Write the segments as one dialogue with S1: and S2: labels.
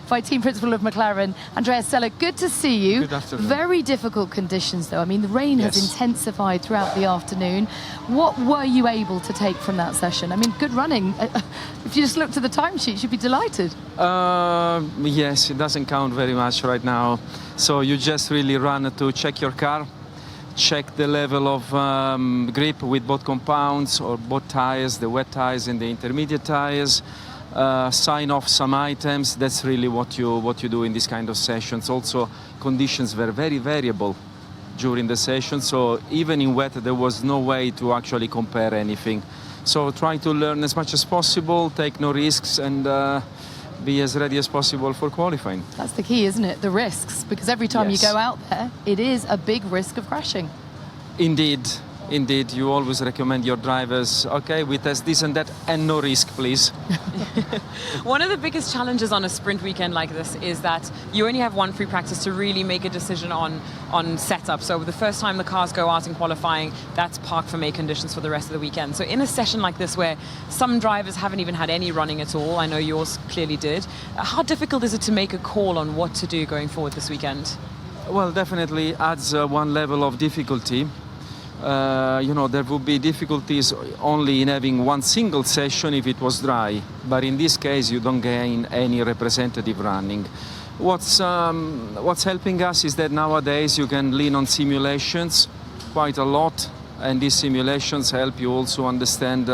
S1: by team principal of McLaren, Andrea Stella. Good to see you.
S2: Good afternoon.
S1: Very difficult conditions, though. I mean, the rain has intensified throughout the afternoon. What were you able to take from that session? I mean, good running. If you just looked at the timesheet, you'd be delighted.
S2: Yes, it doesn't count very much right now. So you just really run to check your car, check the level of grip with both compounds or both tires, the wet tires and the intermediate tires. Sign off some items. That's really what you do in this kind of sessions. Also, conditions were very variable during the session, so even in wet there was no way to actually compare anything. So try to learn as much as possible, take no risks, and be as ready as possible for qualifying.
S1: That's the key, isn't it? The risks, because every time you go out there, it is a big risk of crashing. Indeed, you always recommend your drivers, okay, we test this and that, and no risk, please.
S3: One of the biggest challenges on a sprint weekend like this is that you only have one free practice to really make a decision on setup. So the first time the cars go out in qualifying, that's park for May conditions for the rest of the weekend. So in a session like this where some drivers haven't even had any running at all, I know yours clearly did, how difficult is it to make a call on what to do going forward this weekend?
S2: Well, definitely adds one level of difficulty. There would be difficulties only in having one single session if it was dry, but in this case you don't gain any representative running. What's helping us is that nowadays you can lean on simulations quite a lot, and these simulations help you also understand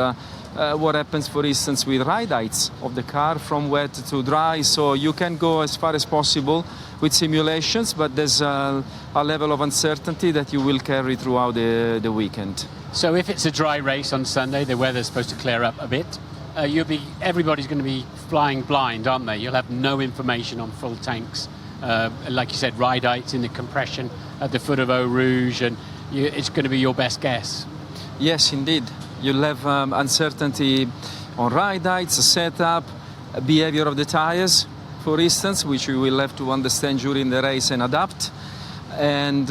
S2: what happens, for instance, with ride heights of the car from wet to dry. So you can go as far as possible with simulations, but there's a level of uncertainty that you will carry throughout the weekend.
S4: So if it's a dry race on Sunday, the weather's supposed to clear up a bit. Everybody's going to be flying blind, aren't they? You'll have no information on full tanks. Like you said, ride heights in the compression at the foot of Eau Rouge, and it's going to be your best guess.
S2: Yes, indeed. You'll have uncertainty on ride heights, setup, behavior of the tires, for instance, which we will have to understand during the race and adapt. And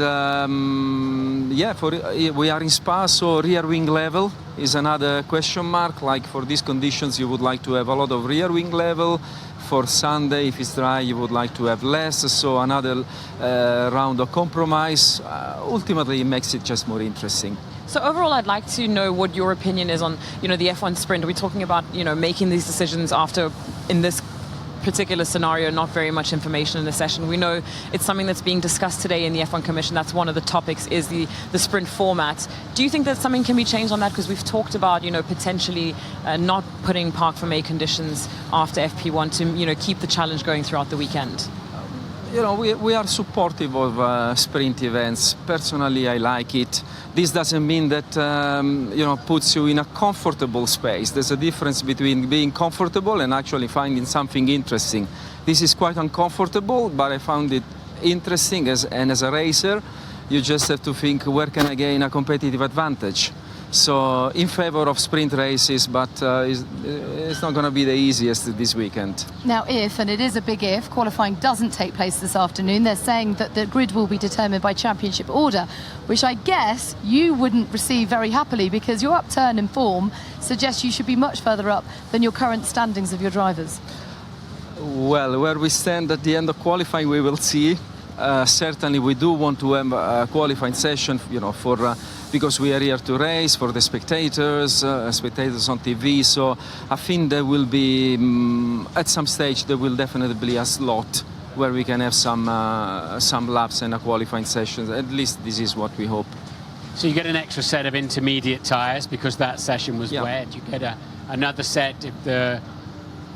S2: we are in Spa, so rear wing level is another question mark. Like for these conditions, you would like to have a lot of rear wing level. For Sunday, if it's dry, you would like to have less. So another round of compromise. Ultimately, it makes it just more interesting.
S3: So overall, I'd like to know what your opinion is on, the F1 sprint. Are we talking about, making these decisions after, in this particular scenario, not very much information in the session? We know it's something that's being discussed today in the F1 Commission. That's one of the topics, is the sprint format. Do you think that something can be changed on that? Because we've talked about, potentially not putting park for May conditions after FP1 to, keep the challenge going throughout the weekend.
S2: We are supportive of sprint events. Personally, I like it. This doesn't mean that, puts you in a comfortable space. There's a difference between being comfortable and actually finding something interesting. This is quite uncomfortable, but I found it interesting, and as a racer, you just have to think, where can I gain a competitive advantage? So in favor of sprint races, but it's not going to be the easiest this weekend.
S1: Now, and it is a big if, qualifying doesn't take place this afternoon, they're saying that the grid will be determined by championship order, which I guess you wouldn't receive very happily, because your upturn in form suggests you should be much further up than your current standings of your drivers.
S2: Well, where we stand at the end of qualifying, we will see. Certainly, we do want to have a qualifying session, because we are here to race, for the spectators, spectators on TV. So I think there will be, at some stage, there will definitely be a slot where we can have some laps and a qualifying session. At least this is what we hope.
S4: So you get an extra set of intermediate tyres because that session was wet. You get another set if the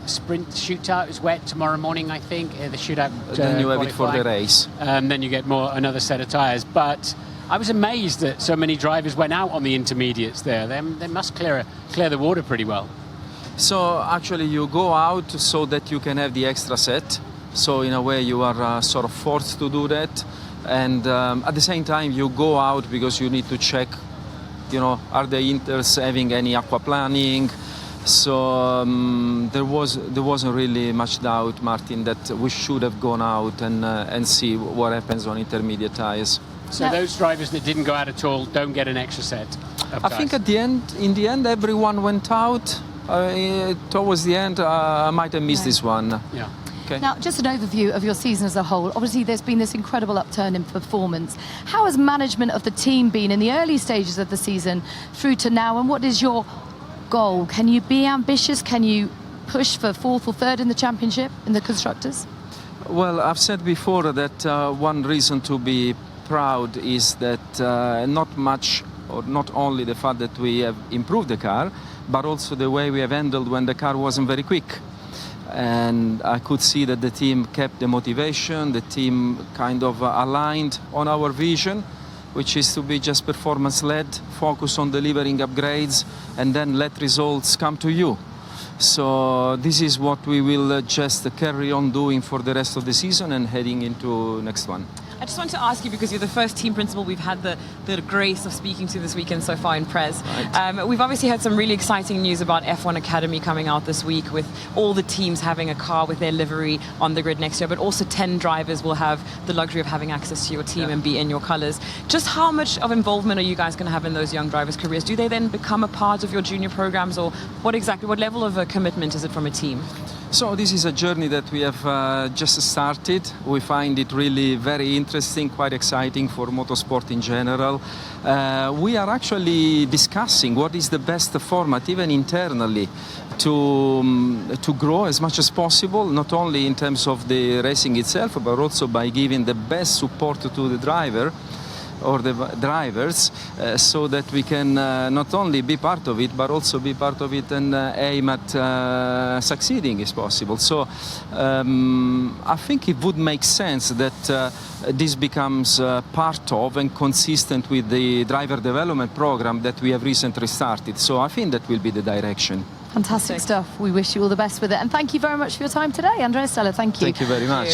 S4: sprint shootout is wet tomorrow morning, I think. The shootout.
S2: Then you have it for the race.
S4: Then you get another set of tyres. But I was amazed that so many drivers went out on the intermediates there. They must clear the water pretty well.
S2: So actually you go out so that you can have the extra set. So in a way you are sort of forced to do that. And at the same time you go out because you need to check, are the inters having any aquaplaning? So there wasn't really much doubt, Martin, that we should have gone out and see what happens on intermediate tyres.
S4: So those drivers that didn't go out at all don't get an extra set of tyres?
S2: I think in the end, everyone went out. Towards the end, I might have missed this one.
S4: Yeah.
S2: Okay.
S1: Now, just an overview of your season as a whole. Obviously, there's been this incredible upturn in performance. How has management of the team been in the early stages of the season through to now, and what is your goal? Can you be ambitious? Can you push for 4th or 3rd in the championship in the constructors?
S2: Well, I've said before that one reason to be proud is that not much, or not only the fact that we have improved the car, but also the way we have handled when the car wasn't very quick. And I could see that the team kept the motivation, the team kind of aligned on our vision, which is to be just performance-led, focus on delivering upgrades, and then let results come to you. So this is what we will just carry on doing for the rest of the season and heading into next one.
S3: I just want to ask you, because you're the first team principal we've had the grace of speaking to this weekend so far in Prez.
S2: Right.
S3: We've obviously had some really exciting news about F1 Academy coming out this week, with all the teams having a car with their livery on the grid next year, but also 10 drivers will have the luxury of having access to your team and be in your colours. Just how much of involvement are you guys going to have in those young drivers' careers? Do they then become a part of your junior programs, or what level of a commitment is it from a team?
S2: So this is a journey that we have just started. We find it really very interesting, quite exciting for motorsport in general. We are actually discussing what is the best format, even internally, to grow as much as possible, not only in terms of the racing itself, but also by giving the best support to the driver or the drivers, so that we can not only be part of it, but also be part of it and aim at succeeding if possible. So I think it would make sense that this becomes part of and consistent with the driver development program that we have recently started. So I think that will be the direction.
S1: Fantastic stuff. We wish you all the best with it. And thank you very much for your time today, Andrea Stella. Thank you.
S2: Thank you very much.